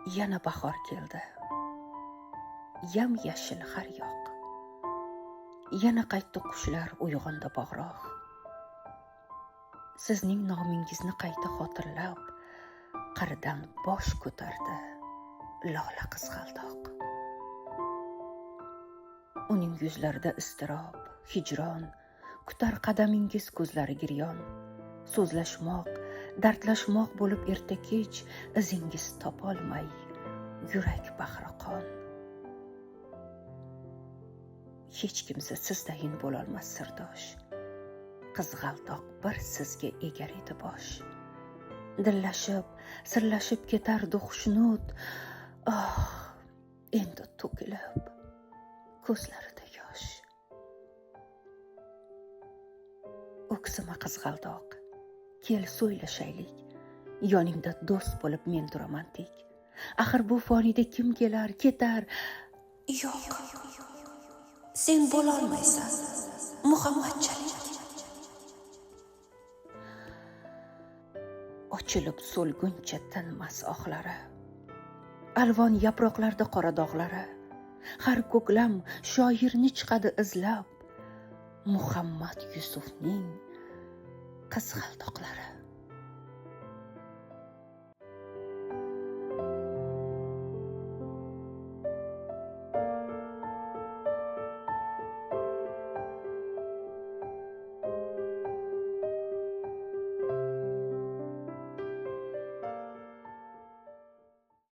Yana bahor keldi. Yam yashil har yoq. Yana qaytdi qushlar uyg'ondi bog'roq. Sizning nomingizni qayta xotirlab, qirdan bosh ko'tardi lola qizg'aldoq. Uning yuzlarida iztirob, hijron, kutar qadamingiz ko'zlari giryon. So'zlashmoq, dardlashmoq bo'lib erta kech, izingiz topolmay yurak bahri qon. Hech kimsa sizdayin bo'lolmas sirdosh. Qizg'aldoq bir sizga egar edi bosh. Dillashib, sirlashib ketardi xushnud. Endi to'kilib ko'zlarida yosh. O'ksima qizg'aldoq, kel so'ylashaylik. Yoningda do'st bo'lib men turaman tik. Axir bu foniyda kim kelar, ketar? Yo'q. Sen bo'lolmaysan, Muhammadchalik. Ochilib so'lguncha tinmas oxlari. Alvon yaproqlarda qora dog'lari. Har ko'klam shoirni chiqadi izlab. Muhammad Yusufning qizg'aldoqlari.